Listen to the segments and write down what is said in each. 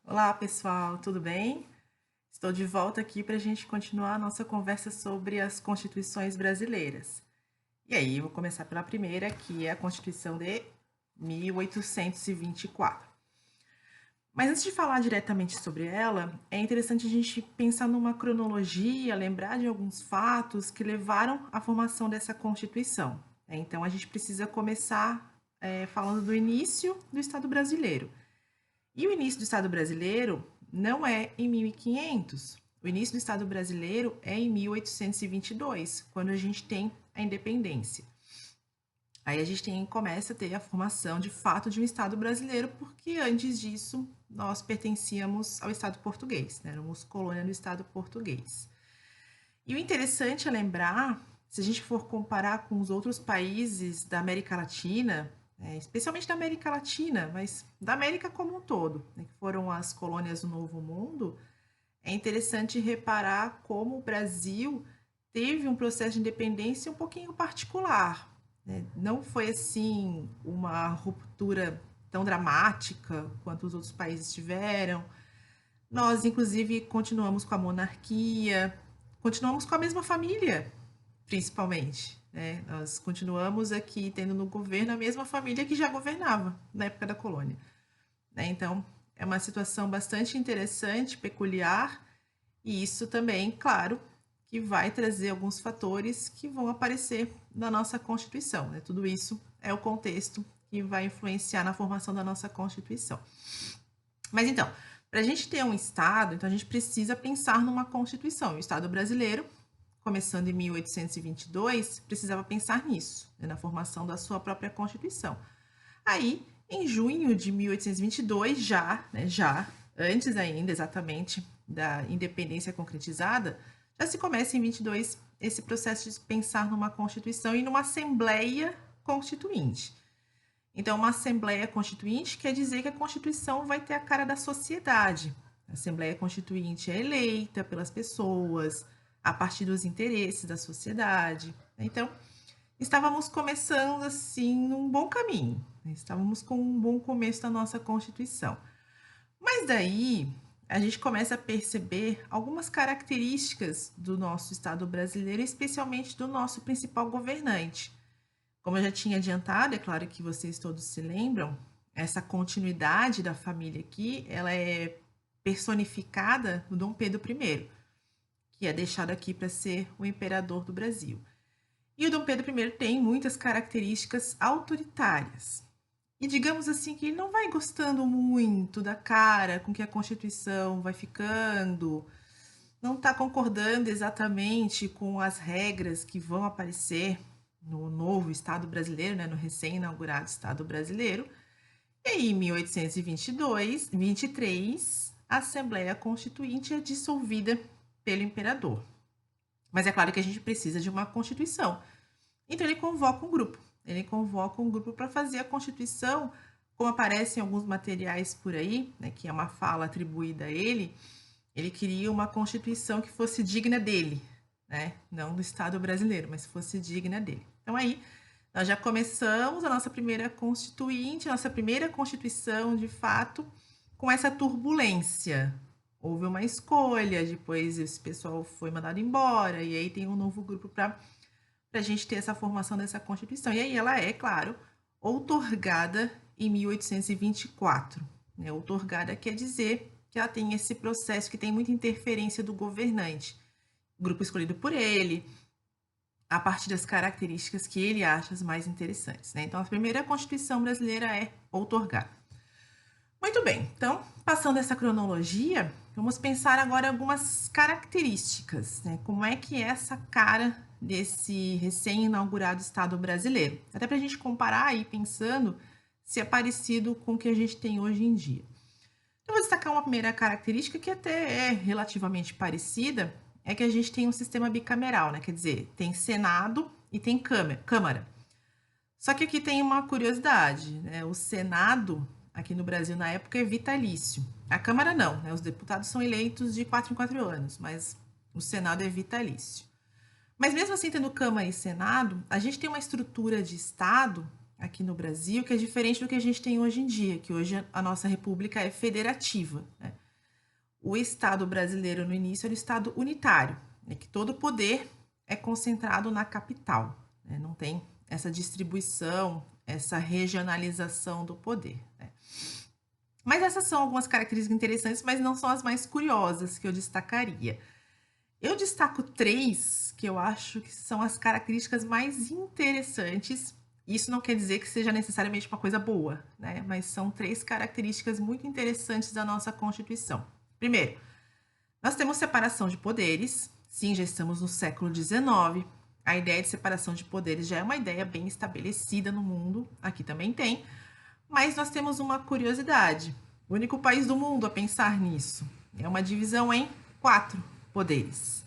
Olá, pessoal, tudo bem? Estou de volta aqui para a gente continuar a nossa conversa sobre as constituições brasileiras. E aí, eu vou começar pela primeira, que é a Constituição de 1824. Mas antes de falar diretamente sobre ela, é interessante a gente pensar numa cronologia, lembrar de alguns fatos que levaram à formação dessa Constituição. Então, a gente precisa começar falando do início do Estado brasileiro. E o início do Estado brasileiro não é em 1500. O início do Estado brasileiro é em 1822, quando a gente tem a independência. Aí a gente começa a ter a formação de fato de um Estado brasileiro, porque antes disso nós pertencíamos ao Estado português, né? Éramos colônia do Estado português. E o interessante é lembrar, se a gente for comparar com os outros países da América Latina, especialmente da América Latina, mas da América como um todo, né, que foram as colônias do Novo Mundo, é interessante reparar como o Brasil teve um processo de independência um pouquinho particular. Né? Não foi assim uma ruptura tão dramática quanto os outros países tiveram. Nós, inclusive, continuamos com a monarquia, continuamos com a mesma família, principalmente. Né? Nós continuamos aqui tendo no governo a mesma família que já governava na época da colônia. Né? Então, é uma situação bastante interessante, peculiar, e isso também, claro, que vai trazer alguns fatores que vão aparecer na nossa Constituição. Né? Tudo isso é o contexto que vai influenciar na formação da nossa Constituição. Mas então, para a gente ter um Estado, então a gente precisa pensar numa Constituição. O Estado brasileiro, começando em 1822, precisava pensar nisso, né, na formação da sua própria Constituição. Aí, em junho de 1822, já antes ainda exatamente da independência concretizada, já se começa em 22 esse processo de pensar numa Constituição e numa Assembleia Constituinte. Então, uma Assembleia Constituinte quer dizer que a Constituição vai ter a cara da sociedade. A Assembleia Constituinte é eleita pelas pessoas, a partir dos interesses da sociedade. Então, estávamos começando assim num bom caminho, estávamos com um bom começo da nossa Constituição. Mas daí a gente começa a perceber algumas características do nosso Estado brasileiro, especialmente do nosso principal governante. Como eu já tinha adiantado, é claro que vocês todos se lembram, essa continuidade da família aqui, ela é personificada no Dom Pedro I, que é deixado aqui para ser o imperador do Brasil. E o Dom Pedro I tem muitas características autoritárias. E digamos assim que ele não vai gostando muito da cara com que a Constituição vai ficando, não está concordando exatamente com as regras que vão aparecer no novo Estado brasileiro, né, no recém-inaugurado Estado brasileiro. E aí, em 1823, a Assembleia Constituinte é dissolvida pelo imperador. Mas é claro que a gente precisa de uma Constituição. Então ele convoca um grupo. Ele convoca um grupo para fazer a Constituição, como aparece em alguns materiais por aí, né, que é uma fala atribuída a ele. Ele queria uma Constituição que fosse digna dele, né? Não do Estado brasileiro, mas fosse digna dele. Então aí nós já começamos a nossa primeira Constituinte, a nossa primeira Constituição, de fato, com essa turbulência. Houve uma escolha, depois esse pessoal foi mandado embora, e aí tem um novo grupo para a gente ter essa formação dessa Constituição. E aí ela é, claro, outorgada em 1824. Né? Outorgada quer dizer que ela tem esse processo que tem muita interferência do governante. O grupo escolhido por ele, a partir das características que ele acha as mais interessantes. Né? Então, a primeira Constituição brasileira é outorgada. Muito bem, então, passando essa cronologia, vamos pensar agora algumas características, né? Como é que é essa cara desse recém-inaugurado Estado brasileiro? Até para a gente comparar aí, pensando se é parecido com o que a gente tem hoje em dia. Eu vou destacar uma primeira característica que até é relativamente parecida, é que a gente tem um sistema bicameral, né? Quer dizer, tem Senado e tem Câmara. Só que aqui tem uma curiosidade, né? O Senado, aqui no Brasil, na época, é vitalício. A Câmara não, né? Os deputados são eleitos de 4 em 4 anos, mas o Senado é vitalício. Mas mesmo assim, tendo Câmara e Senado, a gente tem uma estrutura de Estado, aqui no Brasil, que é diferente do que a gente tem hoje em dia, que hoje a nossa república é federativa, né? O Estado brasileiro no início era o Estado unitário, né, que todo o poder é concentrado na capital, né? Não tem essa distribuição, essa regionalização do poder, né? Mas essas são algumas características interessantes, mas não são as mais curiosas que eu destacaria. Eu destaco três que eu acho que são as características mais interessantes. Isso não quer dizer que seja necessariamente uma coisa boa, né? Mas são três características muito interessantes da nossa Constituição. Primeiro, nós temos separação de poderes. Sim, já estamos no século XIX. A ideia de separação de poderes já é uma ideia bem estabelecida no mundo. Aqui também tem. Mas nós temos uma curiosidade. O único país do mundo a pensar nisso. É uma divisão em 4 poderes.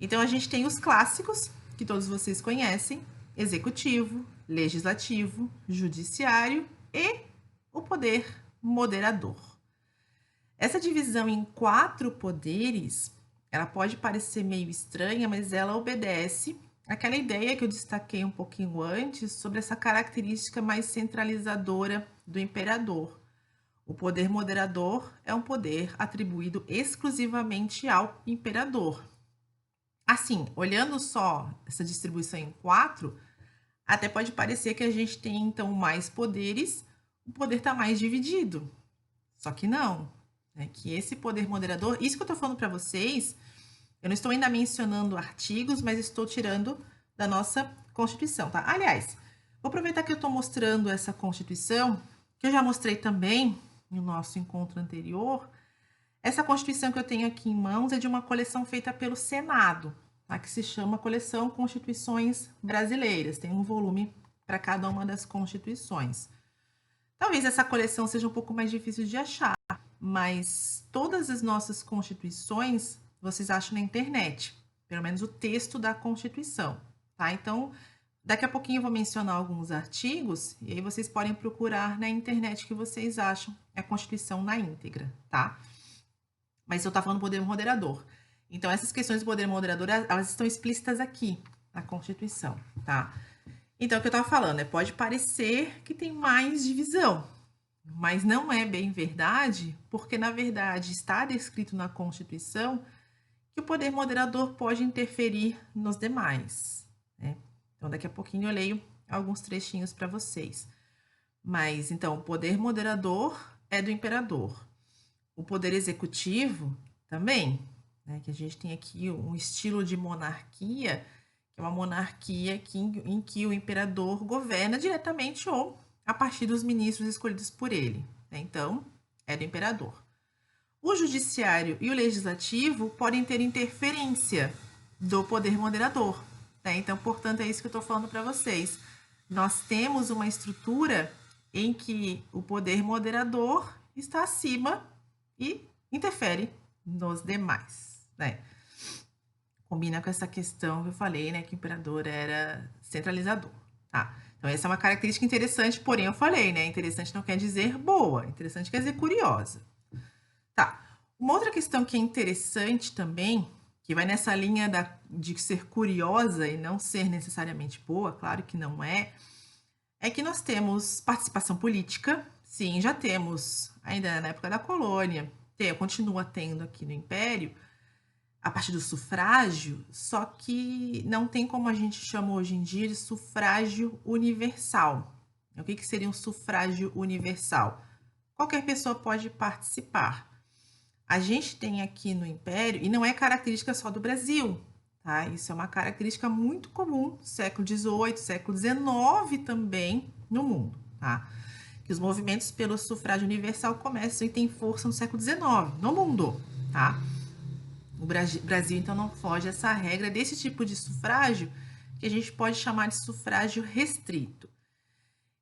Então a gente tem os clássicos, que todos vocês conhecem: executivo, legislativo, judiciário e o poder moderador. Essa divisão em 4 poderes, ela pode parecer meio estranha, mas ela obedece àquela ideia que eu destaquei um pouquinho antes sobre essa característica mais centralizadora do imperador. O poder moderador é um poder atribuído exclusivamente ao imperador. Assim, olhando só essa distribuição em 4, até pode parecer que a gente tem então mais poderes, o poder está mais dividido. Só que não, né? Que esse poder moderador, isso que eu estou falando para vocês, eu não estou ainda mencionando artigos, mas estou tirando da nossa Constituição, tá? Aliás, vou aproveitar que eu estou mostrando essa Constituição, que eu já mostrei também no nosso encontro anterior. Essa Constituição que eu tenho aqui em mãos é de uma coleção feita pelo Senado, tá? Que se chama Coleção Constituições Brasileiras. Tem um volume para cada uma das constituições. Talvez essa coleção seja um pouco mais difícil de achar, mas todas as nossas constituições vocês acham na internet, pelo menos o texto da Constituição, tá? Então, daqui a pouquinho eu vou mencionar alguns artigos e aí vocês podem procurar na internet que vocês acham a Constituição na íntegra, tá? Mas eu estou falando do poder moderador. Então, essas questões do poder moderador, elas estão explícitas aqui na Constituição, tá? Então, o que eu estava falando, pode parecer que tem mais divisão, mas não é bem verdade, porque, na verdade, está descrito na Constituição que o poder moderador pode interferir nos demais, né? Então, daqui a pouquinho eu leio alguns trechinhos para vocês. Mas, então, o poder moderador é do imperador. O poder executivo também, né? Que a gente tem aqui um estilo de monarquia, que é uma monarquia em que o imperador governa diretamente ou a partir dos ministros escolhidos por ele, né? Então, é do imperador. O judiciário e o legislativo podem ter interferência do poder moderador, né? Então, portanto, é isso que eu estou falando para vocês. Nós temos uma estrutura em que o poder moderador está acima e interfere nos demais, né? Combina com essa questão que eu falei, né? Que o imperador era centralizador, tá? Então, essa é uma característica interessante, porém, eu falei, né? Interessante não quer dizer boa, interessante quer dizer curiosa. Tá. Uma outra questão que é interessante também, que vai nessa linha de ser curiosa e não ser necessariamente boa, claro que não é que nós temos participação política, sim, já temos, ainda na época da colônia, continua tendo aqui no Império, a partir do sufrágio, só que não tem como a gente chama hoje em dia de sufrágio universal. O que seria um sufrágio universal? Qualquer pessoa pode participar. A gente tem aqui no Império, e não é característica só do Brasil, tá? Isso é uma característica muito comum, século XVIII, século XIX também no mundo, tá? Que os movimentos pelo sufrágio universal começam e têm força no século XIX, no mundo, tá? O Brasil, então, não foge essa regra desse tipo de sufrágio, que a gente pode chamar de sufrágio restrito.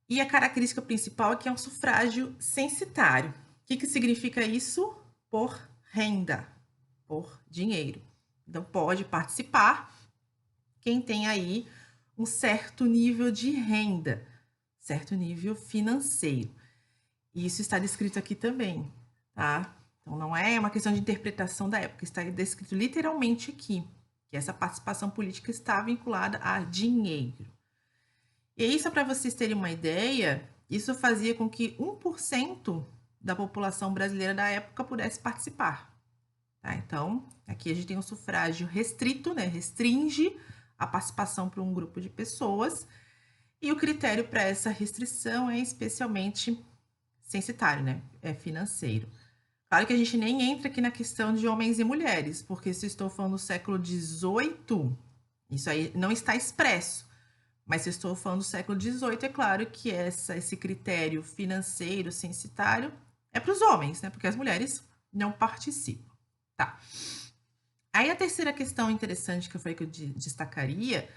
E a característica principal é que é um sufrágio censitário. O que significa isso? Por renda, por dinheiro. Então, pode participar quem tem aí um certo nível de renda, certo nível financeiro. E isso está descrito aqui também, tá? Então, não é uma questão de interpretação da época, está descrito literalmente aqui, que essa participação política está vinculada a dinheiro. E aí, só para vocês terem uma ideia, isso fazia com que 1% da população brasileira da época pudesse participar. Tá? Então, aqui a gente tem um sufrágio restrito, né? Restringe a participação para um grupo de pessoas, e o critério para essa restrição é especialmente censitário, né? É financeiro. Claro que a gente nem entra aqui na questão de homens e mulheres, porque se eu estou falando do século XVIII, isso aí não está expresso. Mas se eu estou falando do século XVIII, é claro que esse critério financeiro, censitário, é para os homens, né? Porque as mulheres não participam. Tá. Aí a terceira questão interessante que eu falei que eu destacaria,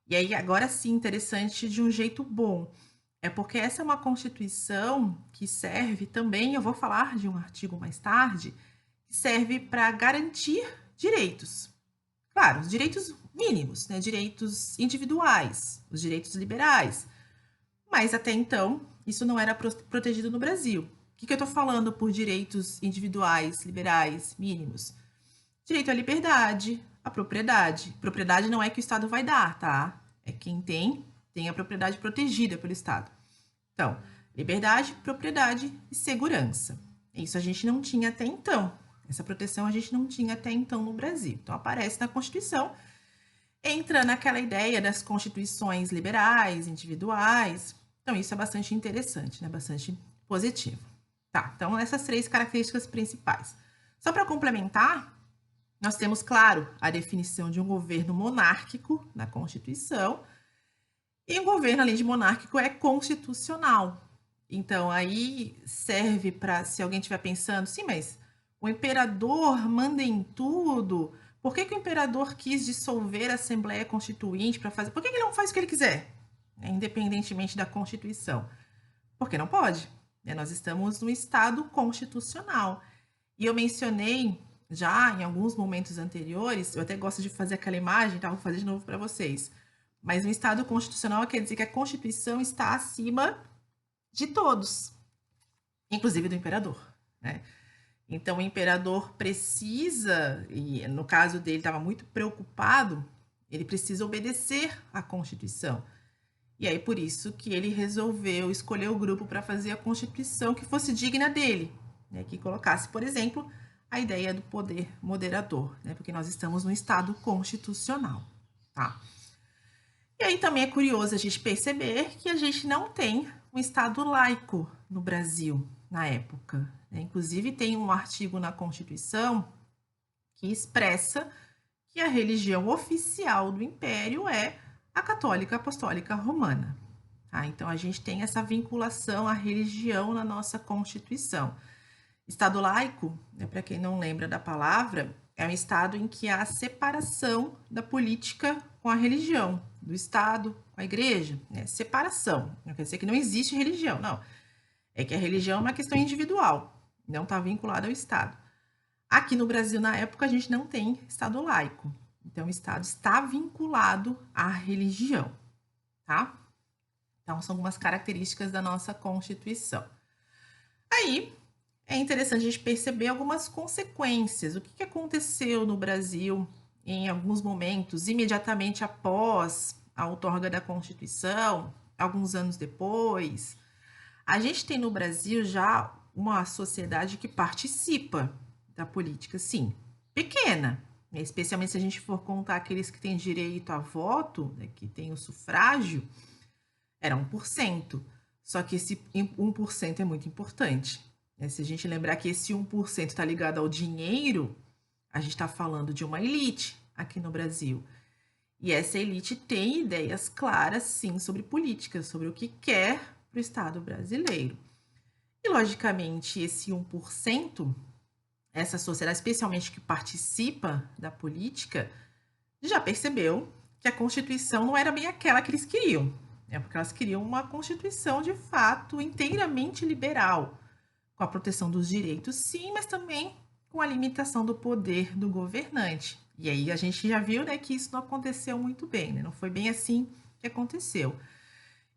e aí agora sim interessante de um jeito bom, é porque essa é uma constituição que serve também, eu vou falar de um artigo mais tarde, que serve para garantir direitos. Claro, os direitos mínimos, né? Direitos individuais, os direitos liberais. Mas até então, isso não era protegido no Brasil. O que eu estou falando por direitos individuais, liberais, mínimos? Direito à liberdade, à propriedade. Propriedade não é que o Estado vai dar, tá? É quem tem a propriedade protegida pelo Estado. Então, liberdade, propriedade e segurança. Isso a gente não tinha até então. Essa proteção a gente não tinha até então no Brasil. Então, aparece na Constituição, entra naquela ideia das constituições liberais, individuais. Então, isso é bastante interessante, né? Bastante positivo. Tá, então essas três características principais. Só para complementar, nós temos, claro, a definição de um governo monárquico na Constituição, e um governo, além de monárquico, é constitucional. Então, aí serve para, se alguém estiver pensando, sim, mas o imperador manda em tudo. Por que o imperador quis dissolver a Assembleia Constituinte para fazer? Por que ele não faz o que ele quiser, né, independentemente da Constituição? Porque não pode. Né? Nós estamos no Estado constitucional. E eu mencionei já em alguns momentos anteriores, eu até gosto de fazer aquela imagem, tá? Vou fazer de novo para vocês. Mas no Estado constitucional quer dizer que a Constituição está acima de todos, inclusive do imperador, né? Então o imperador precisa, e no caso dele estava muito preocupado, ele precisa obedecer à Constituição. E aí por isso que ele resolveu escolher o grupo para fazer a Constituição que fosse digna dele, né? Que colocasse, por exemplo, a ideia do poder moderador, né? Porque nós estamos no Estado constitucional, tá? E aí também é curioso a gente perceber que a gente não tem um Estado laico no Brasil na época, né? Inclusive tem um artigo na Constituição que expressa que a religião oficial do Império é a Católica Apostólica Romana. Tá? Então a gente tem essa vinculação à religião na nossa Constituição. Estado laico, né, para quem não lembra da palavra, é um estado em que há separação da política com a religião, do Estado com a igreja, né? Separação. Não quer dizer que não existe religião, não. É que a religião é uma questão individual, não está vinculada ao Estado. Aqui no Brasil, na época, a gente não tem Estado laico. Então, o Estado está vinculado à religião, tá? Então, são algumas características da nossa Constituição. Aí, é interessante a gente perceber algumas consequências. O que aconteceu no Brasil em alguns momentos, imediatamente após a outorga da Constituição, alguns anos depois. A gente tem no Brasil já uma sociedade que participa da política, sim, pequena, né? Especialmente se a gente for contar aqueles que têm direito a voto, né, que têm o sufrágio, era 1%. Só que esse 1% é muito importante. Né? Se a gente lembrar que esse 1% está ligado ao dinheiro, a gente está falando de uma elite aqui no Brasil. E essa elite tem ideias claras, sim, sobre política, sobre o que quer para o Estado brasileiro. E, logicamente, esse 1%, essa sociedade, especialmente que participa da política, já percebeu que a Constituição não era bem aquela que eles queriam. Né? Porque elas queriam uma Constituição, de fato, inteiramente liberal, com a proteção dos direitos, sim, mas também com a limitação do poder do governante. E aí a gente já viu, né, que isso não aconteceu muito bem, né? Não foi bem assim que aconteceu.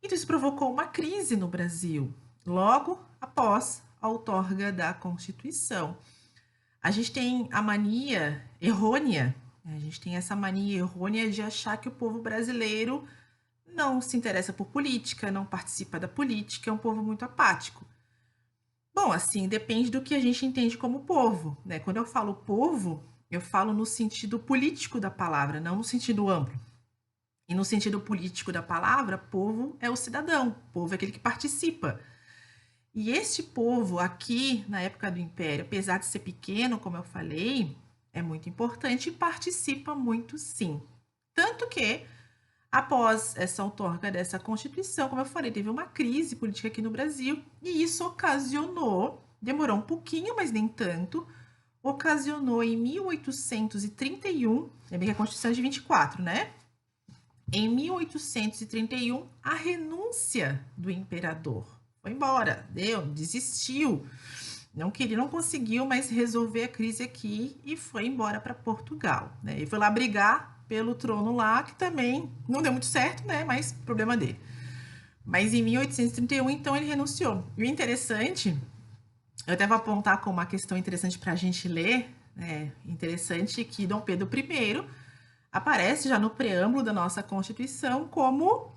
Então isso provocou uma crise no Brasil, logo após a outorga da Constituição. A gente tem a mania errônea, né? A gente tem essa mania errônea de achar que o povo brasileiro não se interessa por política, não participa da política, é um povo muito apático. Bom, assim, depende do que a gente entende como povo, né? Quando eu falo povo, eu falo no sentido político da palavra, não no sentido amplo. E no sentido político da palavra, povo é o cidadão, povo é aquele que participa. E este povo aqui, na época do Império, apesar de ser pequeno, como eu falei, é muito importante e participa muito sim. Tanto que, após essa outorga dessa Constituição, como eu falei, teve uma crise política aqui no Brasil e isso ocasionou, demorou um pouquinho, mas nem tanto, ocasionou em 1831, lembra que a Constituição é de 24, né? Em 1831, a renúncia do imperador. Foi embora, desistiu. Não queria, não conseguiu mais resolver a crise aqui e foi embora para Portugal. Né? E foi lá brigar pelo trono lá, que também não deu muito certo, né? Mas problema dele. Mas em 1831, então, ele renunciou. E o interessante, eu até vou apontar como uma questão interessante para a gente ler, interessante que Dom Pedro I aparece já no preâmbulo da nossa Constituição como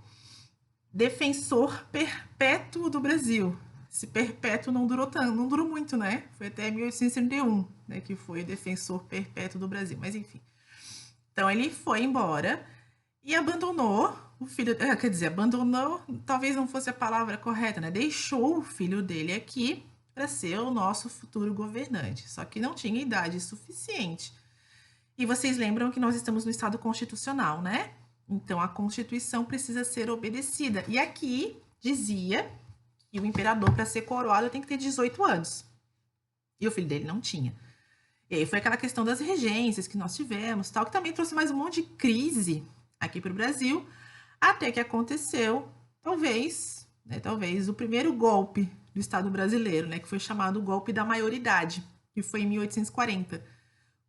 defensor perpétuo do Brasil. Esse perpétuo não durou tanto, não durou muito, né? Foi até 1831, né, que foi o defensor perpétuo do Brasil. Mas enfim. Então ele foi embora e abandonou o filho, quer dizer, abandonou, talvez não fosse a palavra correta, né? Deixou o filho dele aqui para ser o nosso futuro governante. Só que não tinha idade suficiente. E vocês lembram que nós estamos no Estado constitucional, né? Então a Constituição precisa ser obedecida. E aqui dizia que o imperador, para ser coroado, tem que ter 18 anos. E o filho dele não tinha. E aí foi aquela questão das regências que nós tivemos, tal, que também trouxe mais um monte de crise aqui para o Brasil, até que aconteceu, talvez, o primeiro golpe do Estado brasileiro, né, que foi chamado o golpe da maioridade, que foi em 1840.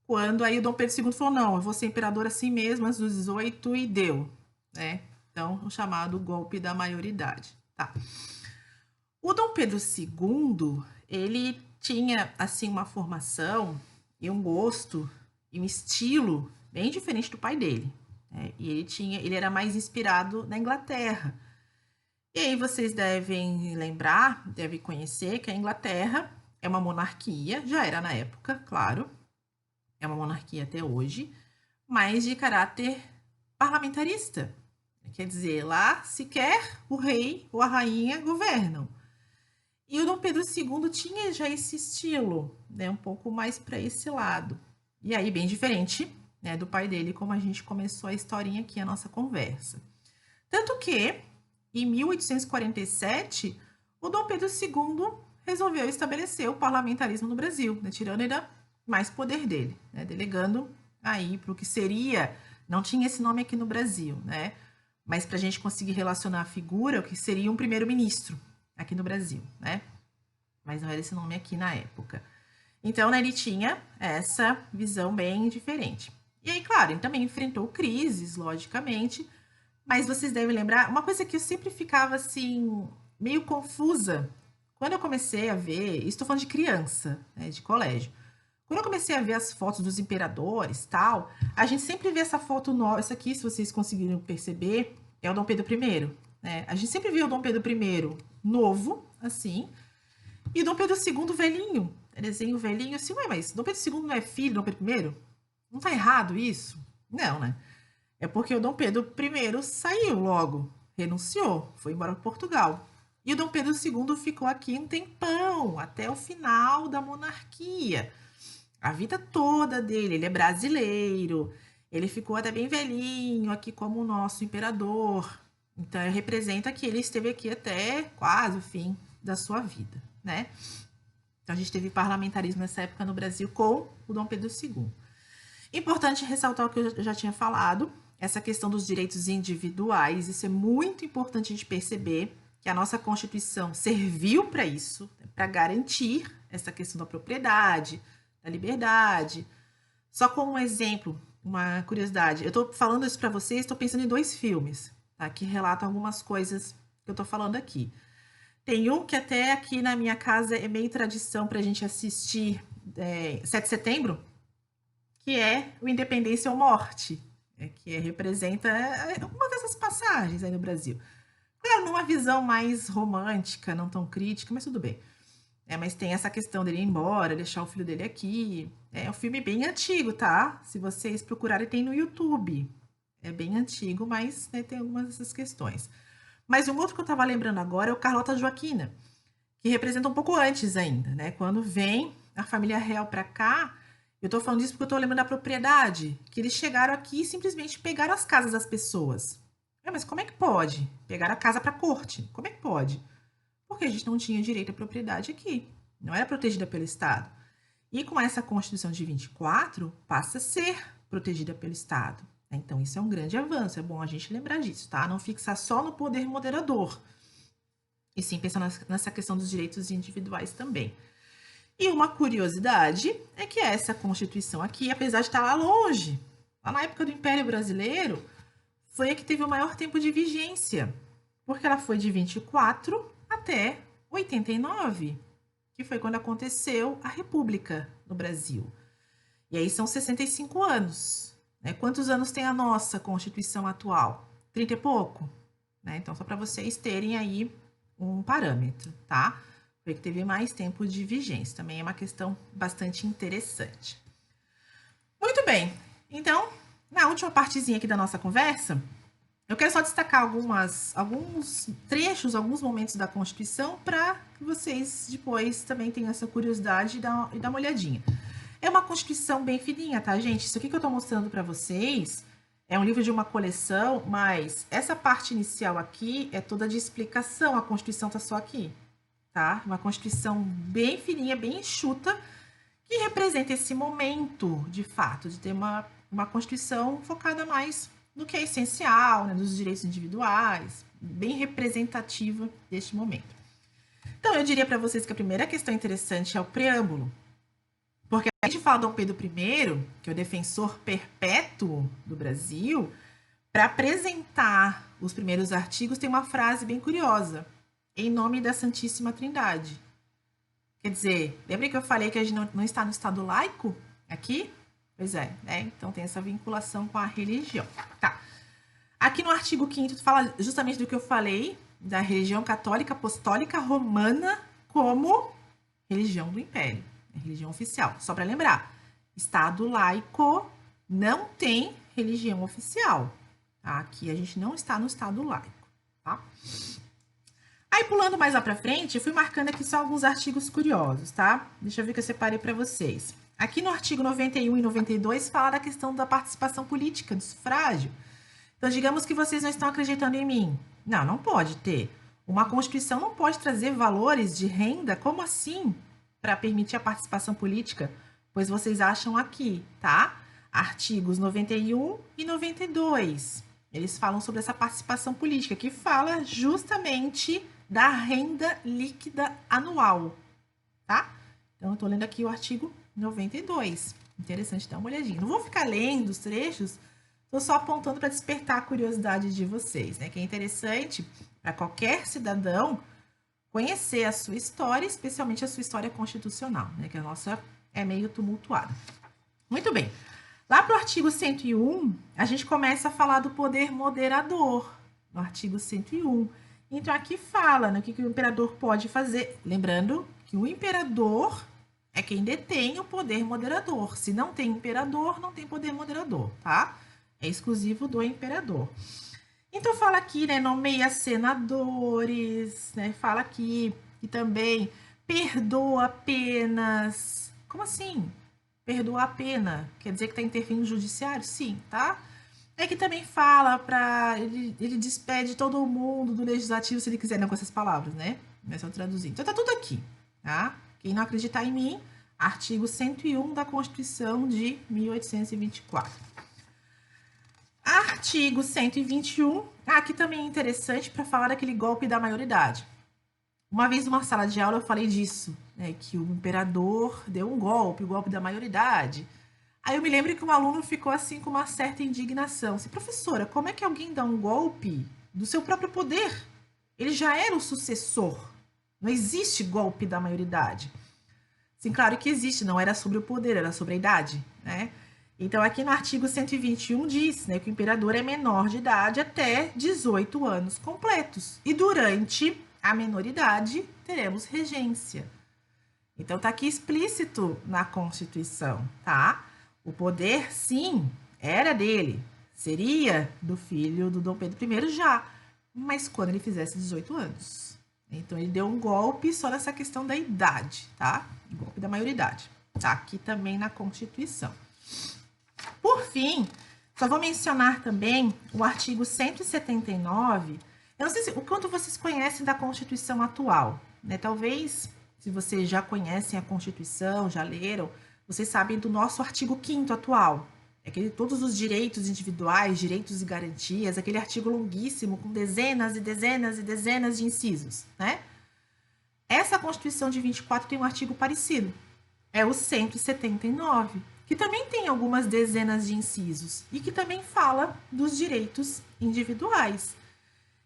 Quando aí o Dom Pedro II falou, não, eu vou ser imperador assim mesmo, antes dos 18, e deu, né? Então, o chamado golpe da maioridade, tá? O Dom Pedro II, ele tinha, assim, uma formação e um gosto e um estilo bem diferente do pai dele, né? E ele era mais inspirado na Inglaterra. E aí vocês devem lembrar, devem conhecer que a Inglaterra é uma monarquia, já era na época, claro, é uma monarquia até hoje, mas de caráter parlamentarista. Quer dizer, lá sequer o rei ou a rainha governam. E o Dom Pedro II tinha já esse estilo, né, um pouco mais para esse lado. E aí, bem diferente, né, do pai dele, como a gente começou a historinha aqui, a nossa conversa. Tanto que, em 1847, o Dom Pedro II resolveu estabelecer o parlamentarismo no Brasil, né, tirando ainda mais poder dele, né, delegando aí para o que seria, não tinha esse nome aqui no Brasil, né, mas para a gente conseguir relacionar a figura, o que seria um primeiro-ministro aqui no Brasil, né, mas não era esse nome aqui na época. Então, né, ele tinha essa visão bem diferente. E aí, claro, ele também enfrentou crises, logicamente, mas vocês devem lembrar, uma coisa que eu sempre ficava assim, meio confusa, quando eu comecei a ver, estou falando de criança, né, de colégio, quando eu comecei a ver as fotos dos imperadores tal, a gente sempre vê essa foto nova, essa aqui, se vocês conseguiram perceber, é o Dom Pedro I, né? A gente sempre vê o Dom Pedro I novo, assim, e o Dom Pedro II velhinho, desenho velhinho, assim, ué, mas Dom Pedro II não é filho do Dom Pedro I? Não tá errado isso? Não, né? É porque o Dom Pedro I saiu logo, renunciou, foi embora para Portugal. E o Dom Pedro II ficou aqui um tempão, até o final da monarquia. A vida toda dele, ele é brasileiro, ele ficou até bem velhinho aqui como o nosso imperador. Então, representa que ele esteve aqui até quase o fim da sua vida, né? Então, a gente teve parlamentarismo nessa época no Brasil com o Dom Pedro II. Importante ressaltar o que eu já tinha falado, essa questão dos direitos individuais, isso é muito importante a gente perceber que a nossa Constituição serviu para isso, para garantir essa questão da propriedade, da liberdade. Só como um exemplo, uma curiosidade, eu estou falando isso para vocês, estou pensando em dois filmes, tá, que relatam algumas coisas que eu estou falando aqui. Tem um que até aqui na minha casa é meio tradição para a gente assistir 7 de setembro, que é o Independência ou Morte. que representa uma dessas passagens aí no Brasil. Claro, numa visão mais romântica, não tão crítica, mas tudo bem. Mas tem essa questão dele ir embora, deixar o filho dele aqui. É um filme bem antigo, tá? Se vocês procurarem, tem no YouTube. É bem antigo, mas né, tem algumas dessas questões. Mas um outro que eu estava lembrando agora é o Carlota Joaquina, que representa um pouco antes ainda, né? Quando vem a família real para cá, eu estou falando disso porque eu estou lembrando da propriedade, que eles chegaram aqui e simplesmente pegaram as casas das pessoas. Mas como é que pode? Pegaram a casa para corte. Como é que pode? Porque a gente não tinha direito à propriedade aqui. Não era protegida pelo Estado. E com essa Constituição de 24, passa a ser protegida pelo Estado. Então, isso é um grande avanço. É bom a gente lembrar disso, tá? Não fixar só no poder moderador. E sim pensar nessa questão dos direitos individuais também. E uma curiosidade é que essa Constituição aqui, apesar de estar lá longe, lá na época do Império Brasileiro, foi a que teve o maior tempo de vigência, porque ela foi de 24 até 89, que foi quando aconteceu a República no Brasil. E aí são 65 anos. Né? Quantos anos tem a nossa Constituição atual? 30 e pouco? Né? Então, só para vocês terem aí um parâmetro, tá? Foi que teve mais tempo de vigência. Também é uma questão bastante interessante. Muito bem. Então, na última partezinha aqui da nossa conversa, eu quero só destacar alguns trechos, alguns momentos da Constituição para que vocês depois também tenham essa curiosidade e dar uma olhadinha. É uma Constituição bem fininha, tá, gente? Isso aqui que eu estou mostrando para vocês é um livro de uma coleção, mas essa parte inicial aqui é toda de explicação. A Constituição está só aqui, tá? Uma Constituição bem fininha, bem enxuta, que representa esse momento, de fato, de ter uma Constituição focada mais no que é essencial, né, dos direitos individuais, bem representativa deste momento. Então, eu diria para vocês que a primeira questão interessante é o preâmbulo, porque a gente fala Dom Pedro I, que é o defensor perpétuo do Brasil, para apresentar os primeiros artigos, tem uma frase bem curiosa, em nome da Santíssima Trindade. Quer dizer, lembra que eu falei que a gente não está no Estado laico aqui? Pois é, né? Então tem essa vinculação com a religião. Tá. Aqui no artigo 5º fala justamente do que eu falei, da religião católica apostólica romana como religião do Império, religião oficial. Só para lembrar, Estado laico não tem religião oficial. Tá? Aqui a gente não está no Estado laico. Tá? Aí, pulando mais lá para frente, eu fui marcando aqui só alguns artigos curiosos, tá? Deixa eu ver que eu separei para vocês. Aqui no artigo 91 e 92 fala da questão da participação política, do sufrágio. Então, digamos que vocês não estão acreditando em mim. Não, não pode ter. Uma Constituição não pode trazer valores de renda, como assim? Para permitir a participação política? Pois vocês acham aqui, tá? Artigos 91 e 92. Eles falam sobre essa participação política, que fala justamente da renda líquida anual, tá? Então, eu estou lendo aqui o artigo 92. Interessante dar uma olhadinha. Não vou ficar lendo os trechos, estou só apontando para despertar a curiosidade de vocês, né? Que é interessante para qualquer cidadão conhecer a sua história, especialmente a sua história constitucional, né? Que a nossa é meio tumultuada. Muito bem. Lá para o artigo 101, a gente começa a falar do poder moderador, no artigo 101. Então, aqui fala né, o que o imperador pode fazer. Lembrando que o imperador é quem detém o poder moderador. Se não tem imperador, não tem poder moderador, tá? É exclusivo do imperador. Então, fala aqui, né, nomeia senadores, né, fala aqui que também perdoa penas. Como assim? Perdoar a pena, quer dizer que está interferindo no judiciário? Sim, tá? É que também fala para ele despede todo mundo do legislativo, se ele quiser, não com essas palavras, né? Mas só traduzindo. Então tá tudo aqui, tá? Quem não acreditar em mim, artigo 101 da Constituição de 1824. Artigo 121, aqui também é interessante para falar daquele golpe da maioridade. Uma vez numa sala de aula eu falei disso, né, que o imperador deu um golpe, o golpe da maioridade. Aí eu me lembro que um aluno ficou assim com uma certa indignação. Assim, professora, como é que alguém dá um golpe do seu próprio poder? Ele já era o sucessor. Não existe golpe da maioridade. Sim, claro que existe, não era sobre o poder, era sobre a idade, né? Então, aqui no artigo 121 diz, né, que o imperador é menor de idade até 18 anos completos. E durante a menoridade, teremos regência. Então, está aqui explícito na Constituição, tá? O poder, sim, era dele. Seria do filho do Dom Pedro I já, mas quando ele fizesse 18 anos. Então, ele deu um golpe só nessa questão da idade, tá? O golpe da maioridade. Tá aqui também na Constituição. Por fim, só vou mencionar também o artigo 179. Eu não sei o quanto vocês conhecem da Constituição atual, né? Talvez, se vocês já conhecem a Constituição, já leram, vocês sabem do nosso artigo 5º atual. É aquele todos os direitos individuais, direitos e garantias, aquele artigo longuíssimo com dezenas e dezenas e dezenas de incisos, né? Essa Constituição de 24 tem um artigo parecido. É o 179, que também tem algumas dezenas de incisos e que também fala dos direitos individuais.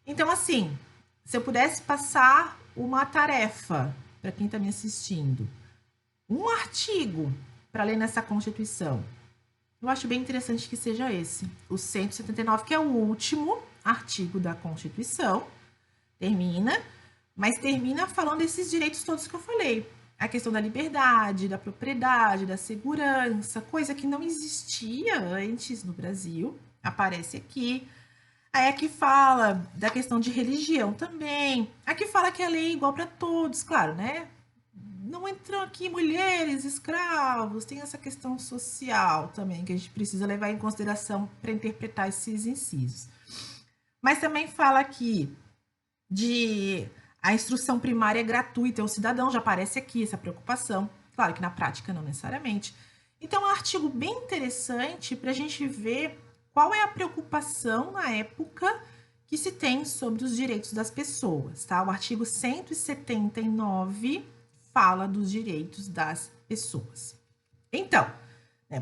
Então, assim, se eu pudesse passar uma tarefa para quem está me assistindo, um artigo para ler nessa Constituição, eu acho bem interessante que seja esse, o 179, que é o último artigo da Constituição, mas termina falando desses direitos todos que eu falei. A questão da liberdade, da propriedade, da segurança, coisa que não existia antes no Brasil, aparece aqui. Aí aqui fala da questão de religião também. Aqui fala que a lei é igual para todos, claro, né? Não entram aqui mulheres, escravos, tem essa questão social também que a gente precisa levar em consideração para interpretar esses incisos. Mas também fala aqui de a instrução primária é gratuita ao cidadão, já aparece aqui essa preocupação. Claro que na prática não necessariamente. Então, é um artigo bem interessante para a gente ver qual é a preocupação na época que se tem sobre os direitos das pessoas, tá? O artigo 179 fala dos direitos das pessoas. Então,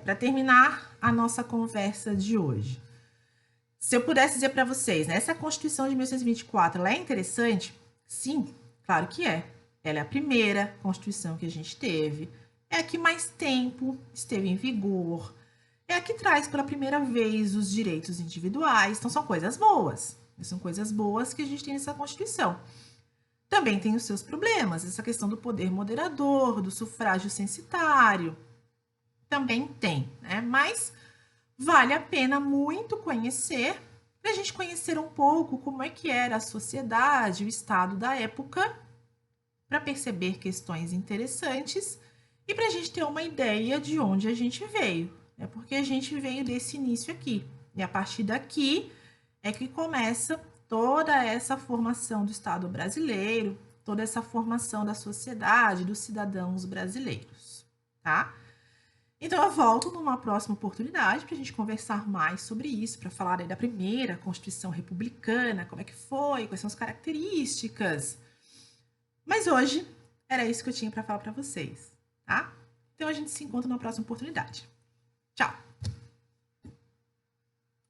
para terminar a nossa conversa de hoje, se eu pudesse dizer para vocês, né, essa Constituição de 1924, ela é interessante? Sim, claro que é. Ela é a primeira Constituição que a gente teve, é a que mais tempo esteve em vigor, é a que traz pela primeira vez os direitos individuais, então são coisas boas. São coisas boas que a gente tem nessa Constituição. Também tem os seus problemas, essa questão do poder moderador, do sufrágio censitário, também tem, né? Mas vale a pena muito conhecer, para a gente conhecer um pouco como é que era a sociedade, o estado da época, para perceber questões interessantes e para a gente ter uma ideia de onde a gente veio, né? Porque a gente veio desse início aqui, e a partir daqui é que começa toda essa formação do Estado brasileiro, toda essa formação da sociedade, dos cidadãos brasileiros, tá? Então, eu volto numa próxima oportunidade para a gente conversar mais sobre isso, para falar aí da primeira Constituição Republicana, como é que foi, quais são as características. Mas hoje era isso que eu tinha para falar para vocês, tá? Então, a gente se encontra na próxima oportunidade. Tchau!